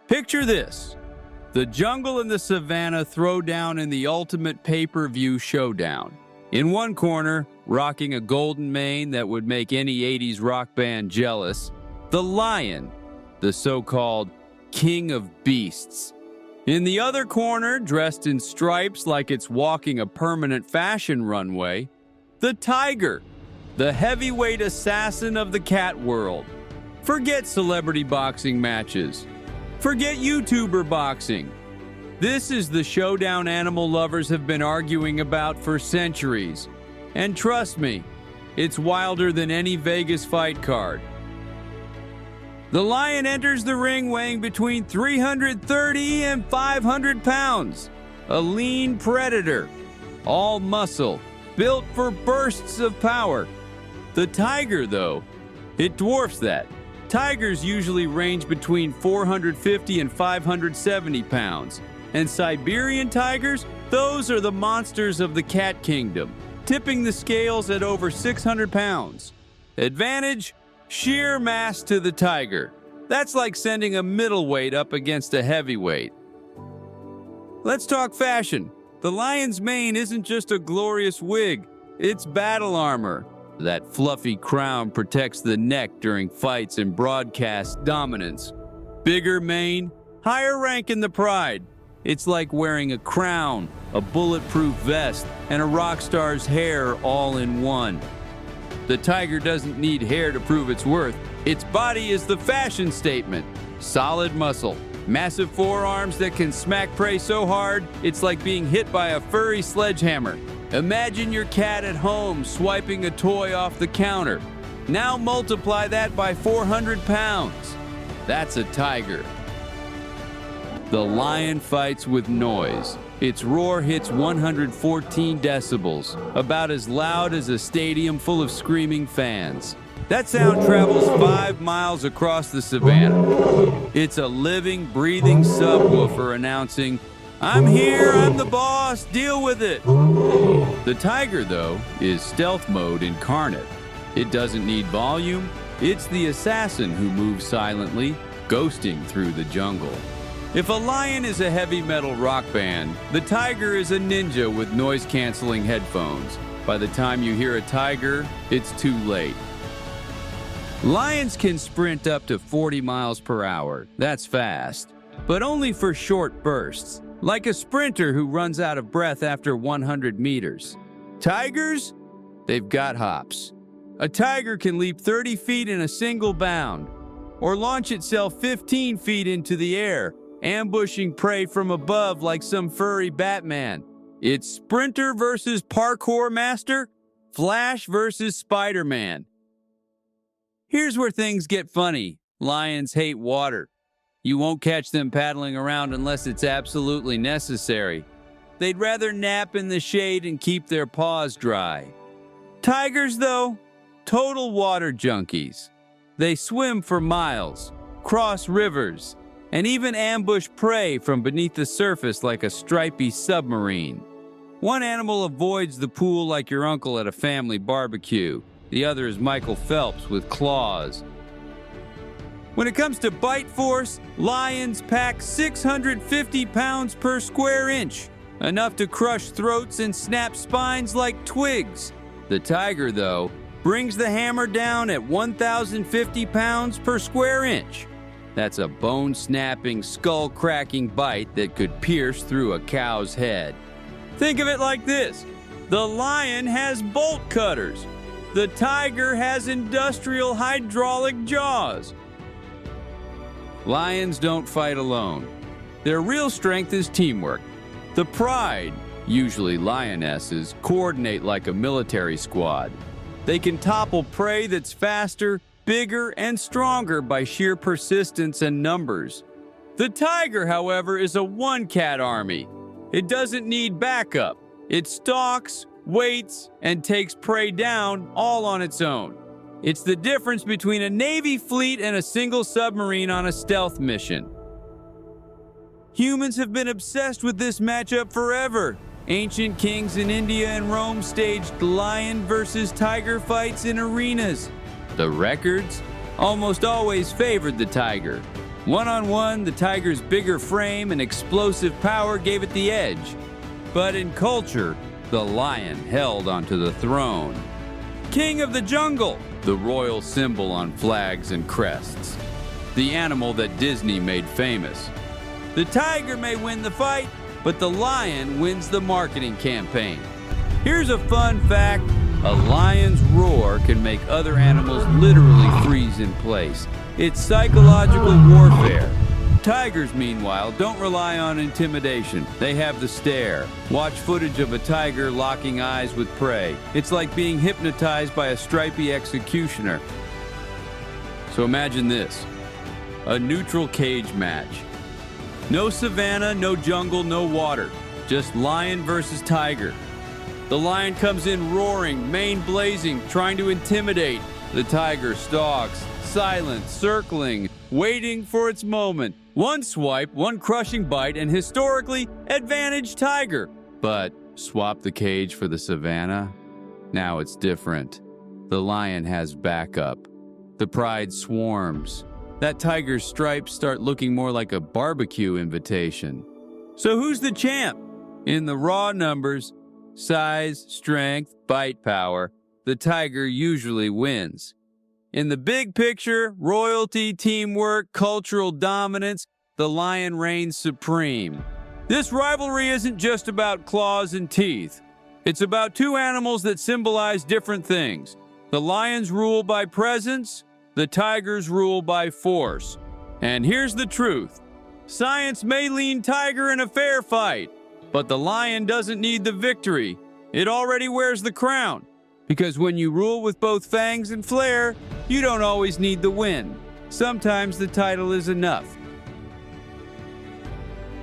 Picture this. The jungle and the savanna throw down in the ultimate pay-per-view showdown. In one corner, rocking a golden mane that would make any 80s rock band jealous, the lion, the so-called king of beasts. In the other corner, dressed in stripes like it's walking a permanent fashion runway, the tiger, the heavyweight assassin of the cat world. Forget celebrity boxing matches. Forget YouTuber boxing. This is the showdown animal lovers have been arguing about for centuries. And trust me, it's wilder than any Vegas fight card. The lion enters the ring weighing between 330 and 500 pounds. A lean predator, all muscle, built for bursts of power. The tiger, though, it dwarfs that. Tigers usually range between 450 and 570 pounds. And Siberian tigers, those are the monsters of the cat kingdom, tipping the scales at over 600 pounds. Advantage? Sheer mass to the tiger. That's like sending a middleweight up against a heavyweight. Let's talk fashion. The lion's mane isn't just a glorious wig, it's battle armor. That fluffy crown protects the neck during fights and broadcast dominance. Bigger mane, higher rank in the pride. It's like wearing a crown, a bulletproof vest, and a rock star's hair all in one. The tiger doesn't need hair to prove its worth. Its body is the fashion statement. Solid muscle, massive forearms that can smack prey so hard, it's like being hit by a furry sledgehammer. Imagine your cat at home swiping a toy off the counter. Now multiply that by 400 pounds. That's a tiger. The lion fights with noise. Its roar hits 114 decibels, about as loud as a stadium full of screaming fans. That sound travels 5 miles across the savanna. It's a living, breathing subwoofer announcing, "I'm here, I'm the boss, deal with it." The tiger, though, is stealth mode incarnate. It doesn't need volume. It's the assassin who moves silently, ghosting through the jungle. If a lion is a heavy metal rock band, the tiger is a ninja with noise-canceling headphones. By the time you hear a tiger, it's too late. Lions can sprint up to 40 miles per hour. That's fast, but only for short bursts, like a sprinter who runs out of breath after 100 meters. Tigers? They've got hops. A tiger can leap 30 feet in a single bound, or launch itself 15 feet into the air, ambushing prey from above like some furry Batman. It's sprinter versus parkour master, Flash versus Spider-Man. Here's where things get funny. Lions hate water. You won't catch them paddling around unless it's absolutely necessary. They'd rather nap in the shade and keep their paws dry. Tigers, though, total water junkies. They swim for miles, cross rivers, and even ambush prey from beneath the surface like a stripy submarine. One animal avoids the pool like your uncle at a family barbecue. The other is Michael Phelps with claws. When it comes to bite force, lions pack 650 pounds per square inch, enough to crush throats and snap spines like twigs. The tiger, though, brings the hammer down at 1,050 pounds per square inch. That's a bone-snapping, skull-cracking bite that could pierce through a cow's head. Think of it like this. The lion has bolt cutters. The tiger has industrial hydraulic jaws. Lions don't fight alone. Their real strength is teamwork. The pride, usually lionesses, coordinate like a military squad. They can topple prey that's faster, bigger, and stronger by sheer persistence and numbers. The tiger, however, is a one-cat army. It doesn't need backup. It stalks, waits, and takes prey down all on its own. It's the difference between a Navy fleet and a single submarine on a stealth mission. Humans have been obsessed with this matchup forever. Ancient kings in India and Rome staged lion versus tiger fights in arenas. The records almost always favored the tiger. One-on-one, the tiger's bigger frame and explosive power gave it the edge. But in culture, the lion held onto the throne. King of the jungle, the royal symbol on flags and crests. The animal that Disney made famous. The tiger may win the fight, but the lion wins the marketing campaign. Here's a fun fact. A lion's roar can make other animals literally freeze in place. It's psychological warfare. Tigers, meanwhile, don't rely on intimidation. They have the stare. Watch footage of a tiger locking eyes with prey. It's like being hypnotized by a stripy executioner. So imagine this. A neutral cage match. No savanna, no jungle, no water. Just lion versus tiger. The lion comes in roaring, mane blazing, trying to intimidate. The tiger stalks, silent, circling, waiting for its moment. One swipe, one crushing bite, and historically, advantage tiger. But swap the cage for the savanna? Now it's different. The lion has backup. The pride swarms. That tiger's stripes start looking more like a barbecue invitation. So who's the champ? In the raw numbers, size, strength, bite power, the tiger usually wins. In the big picture, royalty, teamwork, cultural dominance, the lion reigns supreme. This rivalry isn't just about claws and teeth. It's about two animals that symbolize different things. The lions rule by presence, the tigers rule by force. And here's the truth. Science may lean tiger in a fair fight, but the lion doesn't need the victory. It already wears the crown. Because when you rule with both fangs and flair, you don't always need the win. Sometimes the title is enough.